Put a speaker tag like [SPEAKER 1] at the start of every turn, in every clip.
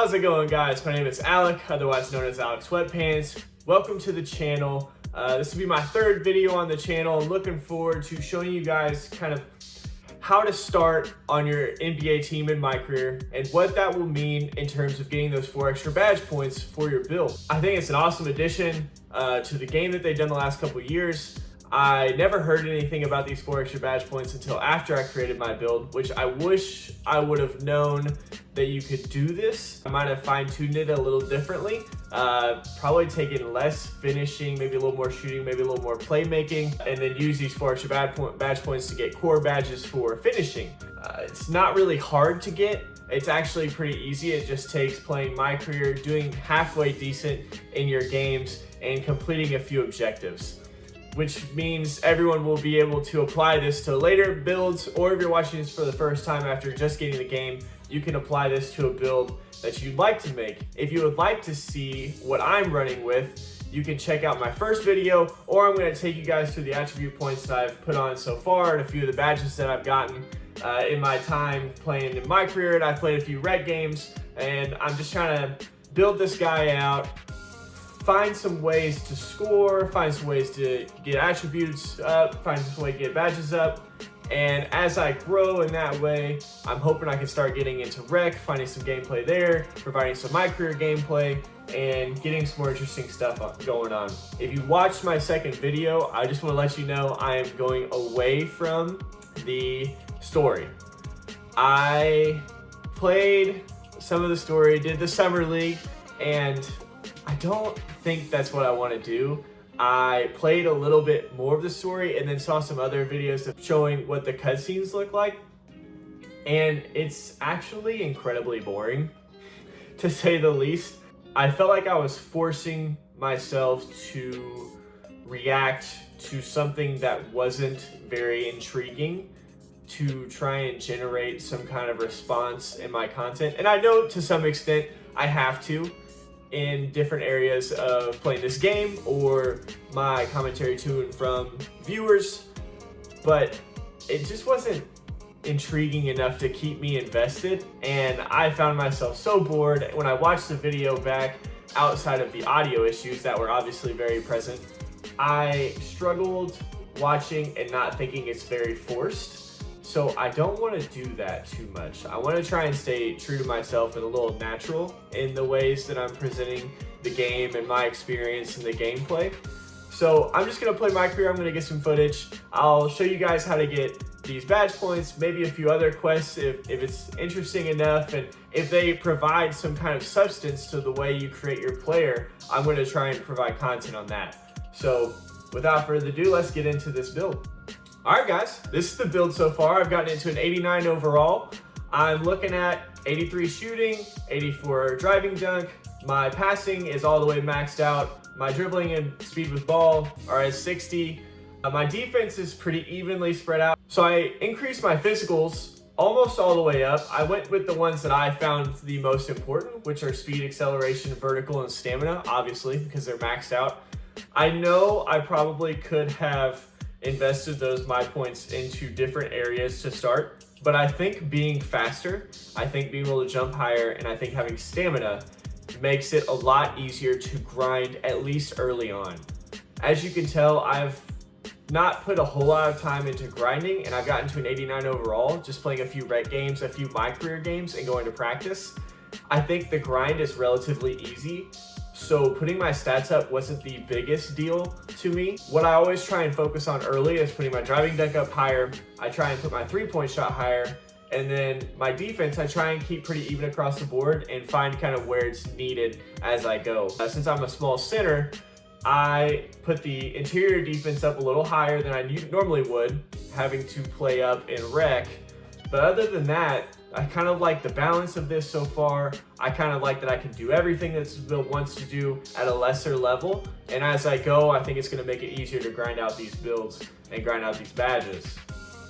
[SPEAKER 1] How's it going, guys? My name is Alec, otherwise known as Alex Sweatpants. Welcome to the channel. This will be my third video on the channel. I'm looking forward to showing you guys kind of how to start on your NBA team in MyCareer and what that will mean in terms of getting those 4 extra badge points for your build. I think it's an awesome addition to the game that they've done the last couple of years. I never heard anything about these 4 extra badge points until after I created my build, which I wish I would have known that you could do this. I might have fine-tuned it a little differently. Probably taken less finishing, maybe a little more shooting, maybe a little more playmaking, and then use these 4 extra badge points to get core badges for finishing. It's not really hard to get. It's actually pretty easy. It just takes playing MyCareer, doing halfway decent in your games, and completing a few objectives, which means everyone will be able to apply this to later builds, or if you're watching this for the first time after just getting the game, you can apply this to a build that you'd like to make. If you would like to see what I'm running with, you can check out my first video, or I'm going to take you guys through the attribute points that I've put on so far and a few of the badges that I've gotten in my time playing in MyCareer. And I've played a few red games, and I'm just trying to build this guy out, find some ways to score, find some ways to get attributes up, find some way to get badges up. And as I grow in that way, I'm hoping I can start getting into rec, finding some gameplay there, providing some MyCareer gameplay, and getting some more interesting stuff going on. If you watched my second video, I just want to let you know I am going away from the story. I played some of the story, did the summer league, and I don't think that's what I want to do. I played a little bit more of the story and then saw some other videos of showing what the cutscenes look like. And it's actually incredibly boring, to say the least. I felt like I was forcing myself to react to something that wasn't very intriguing to try and generate some kind of response in my content. And I know to some extent I have to in different areas of playing this game or my commentary to and from viewers, but it just wasn't intriguing enough to keep me invested. And I found myself so bored when I watched the video back outside of the audio issues that were obviously very present. I struggled watching and not thinking it's very forced. So I don't want to do that too much. I want to try and stay true to myself and a little natural in the ways that I'm presenting the game and my experience in the gameplay. So I'm just going to play MyCareer. I'm going to get some footage. I'll show you guys how to get these badge points, maybe a few other quests if it's interesting enough, and if they provide some kind of substance to the way you create your player, I'm going to try and provide content on that. So without further ado, let's get into this build. Alright guys, this is the build so far. I've gotten into an 89 overall. I'm looking at 83 shooting, 84 driving dunk. My passing is all the way maxed out. My dribbling and speed with ball are at 60. My defense is pretty evenly spread out. So I increased my physicals almost all the way up. I went with the ones that I found the most important, which are speed, acceleration, vertical, and stamina, obviously, because they're maxed out. I know I probably could have invested those my points into different areas to start, but I think being faster, I think being able to jump higher, and I think having stamina makes it a lot easier to grind, at least early on. As you can tell, I've not put a whole lot of time into grinding, and I've gotten to an 89 overall just playing a few red games, a few MyCareer games, and going to practice. I think the grind is relatively easy, so putting my stats up wasn't the biggest deal to me. What I always try and focus on early is putting my driving dunk up higher. I try and put my 3-point shot higher. And then my defense, I try and keep pretty even across the board and find kind of where it's needed as I go. Since I'm a small center, I put the interior defense up a little higher than I normally would, having to play up in rec. But other than that, I kind of like the balance of this so far. I kind of like that I can do everything that this build wants to do at a lesser level. And as I go, I think it's going to make it easier to grind out these builds and grind out these badges.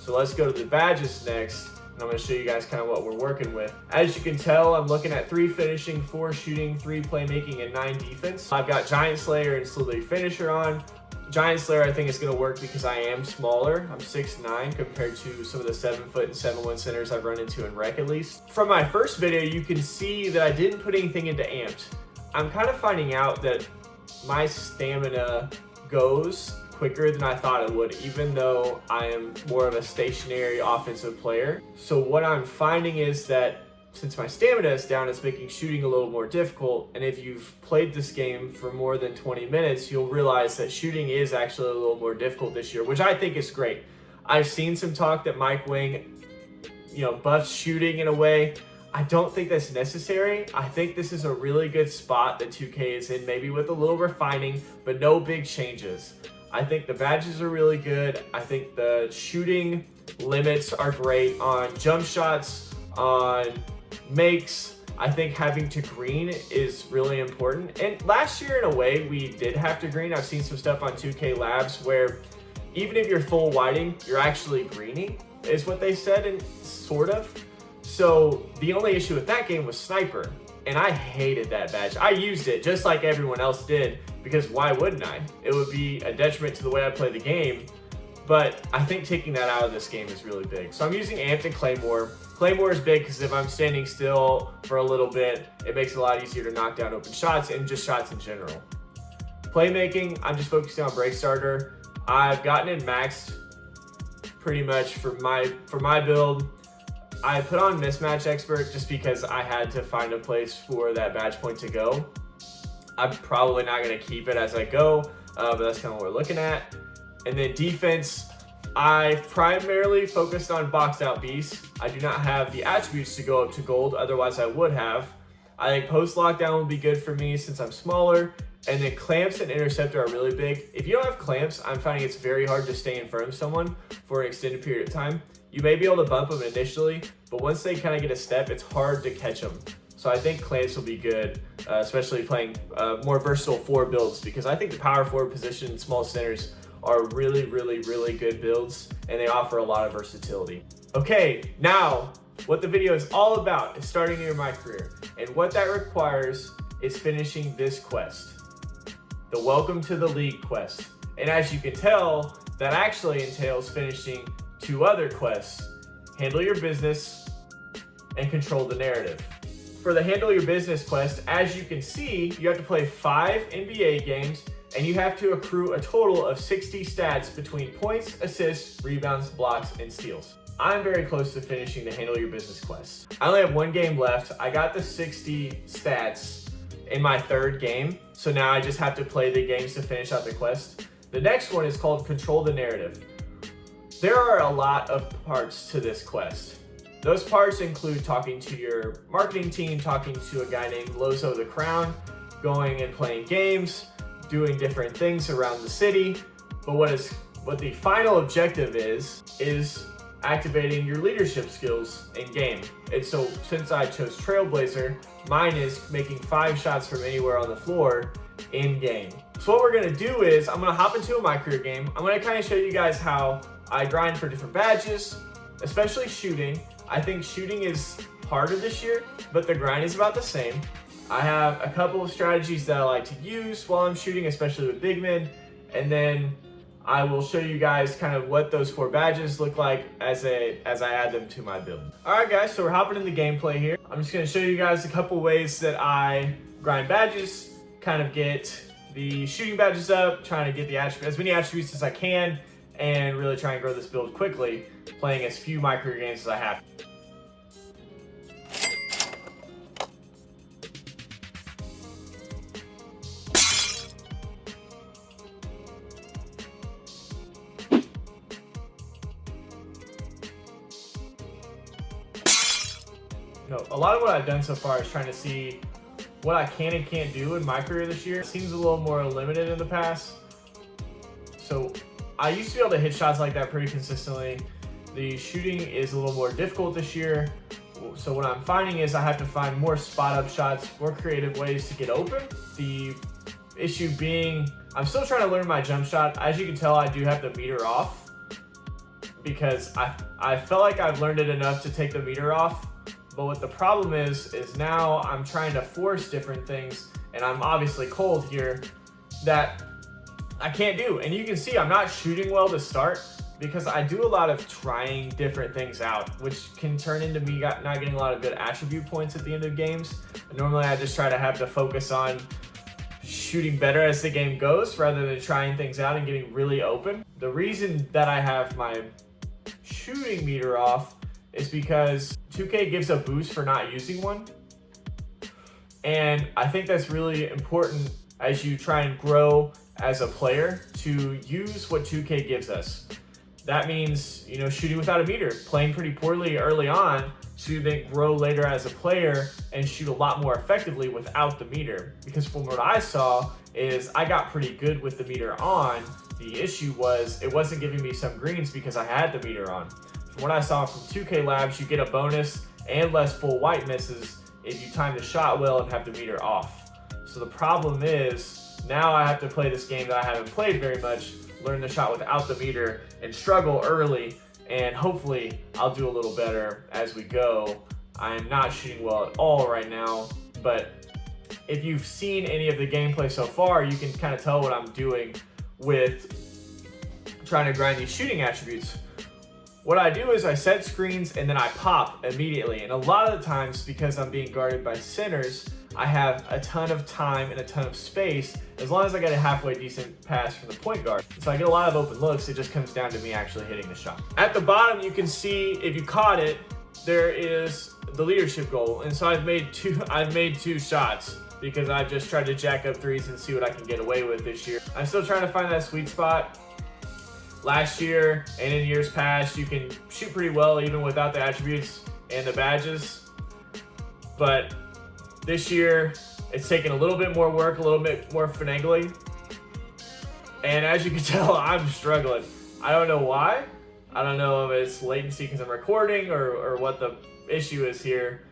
[SPEAKER 1] So let's go to the badges next. And I'm going to show you guys kind of what we're working with. As you can tell, I'm looking at 3 finishing, 4 shooting, 3 playmaking, and 9 defense. I've got Giant Slayer and Slither Finisher on. Giant Slayer I think is going to work because I am smaller. I'm 6'9" compared to some of the 7 foot and 7'1" centers I've run into in rec at least. From my first video, you can see that I didn't put anything into amped. I'm kind of finding out that my stamina goes quicker than I thought it would, even though I am more of a stationary offensive player. So what I'm finding is that since my stamina is down, it's making shooting a little more difficult. And if you've played this game for more than 20 minutes, you'll realize that shooting is actually a little more difficult this year, which I think is great. I've seen some talk that Mike Wing, buffs shooting in a way. I don't think that's necessary. I think this is a really good spot that 2K is in, maybe with a little refining, but no big changes. I think the badges are really good. I think the shooting limits are great on jump shots, on makes. I think having to green is really important. And last year, in a way, we did have to green. I've seen some stuff on 2K Labs where even if you're full whiting, you're actually greening, is what they said, and sort of. So the only issue with that game was sniper, and I hated that badge. I used it just like everyone else did, because why wouldn't I? It would be a detriment to the way I play the game, but I think taking that out of this game is really big. So I'm using Amped and Claymore. Claymore is big because if I'm standing still for a little bit, it makes it a lot easier to knock down open shots and just shots in general. Playmaking, I'm just focusing on break starter. I've gotten it maxed pretty much for my build. I put on mismatch expert just because I had to find a place for that badge point to go. I'm probably not going to keep it as I go, but that's kind of what we're looking at. And then defense, I primarily focused on boxed out beasts. I do not have the attributes to go up to gold, otherwise I would have. I think post lockdown would be good for me since I'm smaller. And then clamps and interceptor are really big. If you don't have clamps, I'm finding it's very hard to stay in front of someone for an extended period of time. You may be able to bump them initially, but once they kind of get a step, it's hard to catch them. So I think clamps will be good, especially playing more versatile forward builds, because I think the power forward position and small centers are really, really, really good builds, and they offer a lot of versatility. Okay, now what the video is all about is starting your MyCareer, and what that requires is finishing this quest, the Welcome to the League quest. And as you can tell, that actually entails finishing 2 other quests: Handle Your Business and Control the Narrative. For the Handle Your Business quest, as you can see, you have to play 5 NBA games, and you have to accrue a total of 60 stats between points, assists, rebounds, blocks, and steals. I'm very close to finishing the Handle Your Business quest. I only have 1 game left. I got the 60 stats in my 3rd game, so now I just have to play the games to finish out the quest. The next one is called Control the Narrative. There are a lot of parts to this quest. Those parts include talking to your marketing team, talking to a guy named Lozo the Crown, going and playing games, doing different things around the city. But what the final objective is activating your leadership skills in game. And so since I chose Trailblazer, mine is making 5 shots from anywhere on the floor in game. So what we're gonna do is I'm gonna hop into a MyCareer game. I'm gonna kind of show you guys how I grind for different badges, especially shooting. I think shooting is harder this year, but the grind is about the same. I have a couple of strategies that I like to use while I'm shooting, especially with big men, and then I will show you guys kind of what those 4 badges look like as I add them to my build. All right, guys, so we're hopping in the gameplay here. I'm just gonna show you guys a couple ways that I grind badges, kind of get the shooting badges up, trying to get the as many attributes as I can, and really try and grow this build quickly, playing as few MyCareer games as I have. A lot of what I've done so far is trying to see what I can and can't do in MyCareer this year. It seems a little more limited in the past. So I used to be able to hit shots like that pretty consistently. The shooting is a little more difficult this year. So what I'm finding is I have to find more spot up shots, more creative ways to get open. The issue being, I'm still trying to learn my jump shot. As you can tell, I do have the meter off because I felt like I've learned it enough to take the meter off. But what the problem is now I'm trying to force different things, and I'm obviously cold here, that I can't do. And you can see I'm not shooting well to start because I do a lot of trying different things out, which can turn into me not getting a lot of good attribute points at the end of games. And normally I just try to have to focus on shooting better as the game goes rather than trying things out and getting really open. The reason that I have my shooting meter off is because 2K gives a boost for not using one. And I think that's really important as you try and grow as a player to use what 2K gives us. That means, you know, shooting without a meter, playing pretty poorly early on to then grow later as a player and shoot a lot more effectively without the meter. Because from what I saw is I got pretty good with the meter on. The issue was it wasn't giving me some greens because I had the meter on. From what I saw from 2K Labs, you get a bonus and less full white misses if you time the shot well and have the meter off. So the problem is now I have to play this game that I haven't played very much, learn the shot without the meter and struggle early, and hopefully I'll do a little better as we go. I'm not shooting well at all right now, but if you've seen any of the gameplay so far, you can kind of tell what I'm doing with trying to grind these shooting attributes. What I do is I set screens and then I pop immediately. And a lot of the times, because I'm being guarded by centers, I have a ton of time and a ton of space as long as I get a halfway decent pass from the point guard. So I get a lot of open looks. It just comes down to me actually hitting the shot. At the bottom, you can see if you caught it, there is the leadership goal. And so I've made two shots because I've just tried to jack up threes and see what I can get away with this year. I'm still trying to find that sweet spot. Last year and in years past, you can shoot pretty well even without the attributes and the badges. But this year, it's taken a little bit more work, a little bit more finagling. And as you can tell, I'm struggling. I don't know why. I don't know if it's latency because I'm recording or what the issue is here.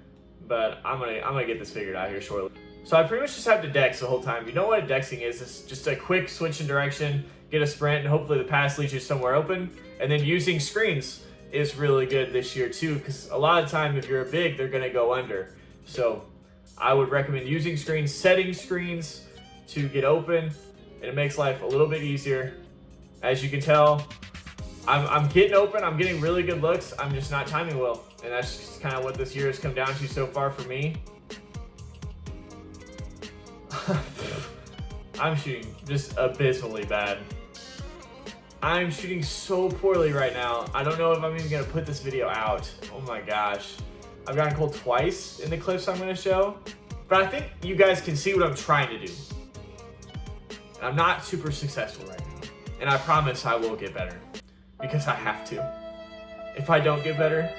[SPEAKER 1] But I'm gonna get this figured out here shortly. So I pretty much just have to dex the whole time. You know what a dexing is? It's just a quick switch in direction, get a sprint, and hopefully the pass leads you somewhere open. And then using screens is really good this year too, because a lot of time if you're a big, they're gonna go under. So I would recommend using screens, setting screens to get open, and it makes life a little bit easier. As you can tell, I'm getting open, I'm getting really good looks, I'm just not timing well. And that's just kind of what this year has come down to so far for me. I'm shooting just abysmally bad. I'm shooting so poorly right now. I don't know if I'm even gonna put this video out. Oh my gosh. I've gotten cold twice in the clips I'm gonna show, but I think you guys can see what I'm trying to do. And I'm not super successful right now. And I promise I will get better because I have to. If I don't get better,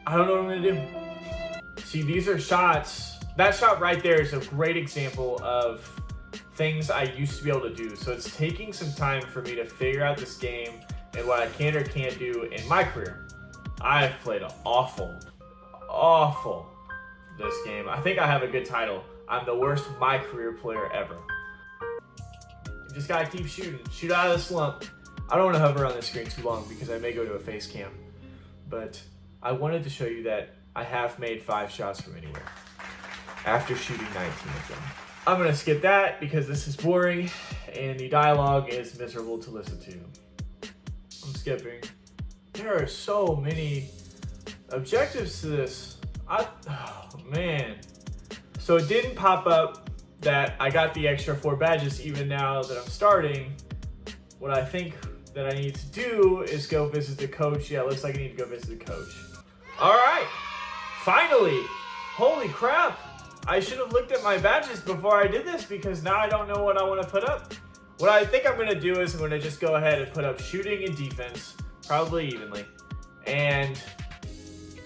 [SPEAKER 1] I don't know what I'm gonna do. See, these are shots. That shot right there is a great example of things I used to be able to do. So it's taking some time for me to figure out this game and what I can or can't do in my career. I've played awful this game. I think I have a good title. I'm the worst MyCareer player ever. You just gotta keep shooting. Shoot out of the slump. I don't want to hover on the screen too long because I may go to a face cam. But I wanted to show you that I have made 5 shots from anywhere after shooting 19 of them. I'm gonna skip that because this is boring and the dialogue is miserable to listen to. I'm skipping. There are so many objectives to this. Oh man. So it didn't pop up that I got the extra 4 badges even now that I'm starting. What I think that I need to do is go visit the coach. Yeah, it looks like I need to go visit the coach. All right, finally. Holy crap. I should have looked at my badges before I did this because now I don't know what I want to put up. What I think I'm going to do is I'm going to just go ahead and put up shooting and defense, probably evenly, and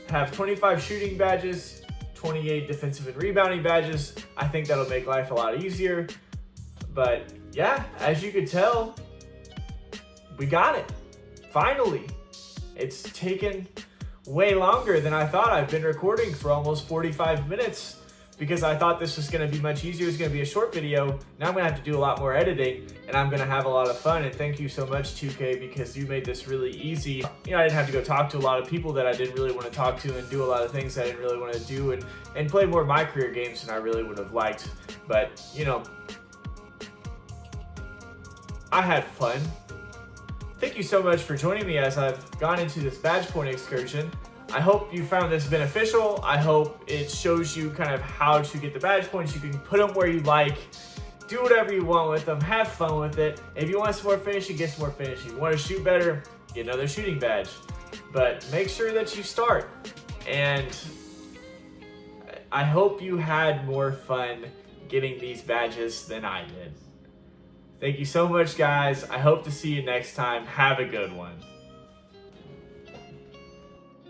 [SPEAKER 1] have 25 shooting badges, 28 defensive and rebounding badges. I think that'll make life a lot easier. But yeah, as you could tell, we got it. Finally. It's taken way longer than I thought. I've been recording for almost 45 minutes because I thought this was going to be much easier. It's going to be a short video. Now I'm going to have to do a lot more editing and I'm going to have a lot of fun. And thank you so much, 2K, because you made this really easy. You know, I didn't have to go talk to a lot of people that I didn't really want to talk to and do a lot of things I didn't really want to do and play more MyCareer games than I really would have liked. But, you know, I had fun. Thank you so much for joining me as I've gone into this badge point excursion. I hope you found this beneficial. I hope it shows you kind of how to get the badge points. You can put them where you like, do whatever you want with them, have fun with it. If you want some more finishing, get some more finishing. You want to shoot better, get another shooting badge. But make sure that you start. And I hope you had more fun getting these badges than I did. Thank you so much, guys. I hope to see you next time. Have a good one.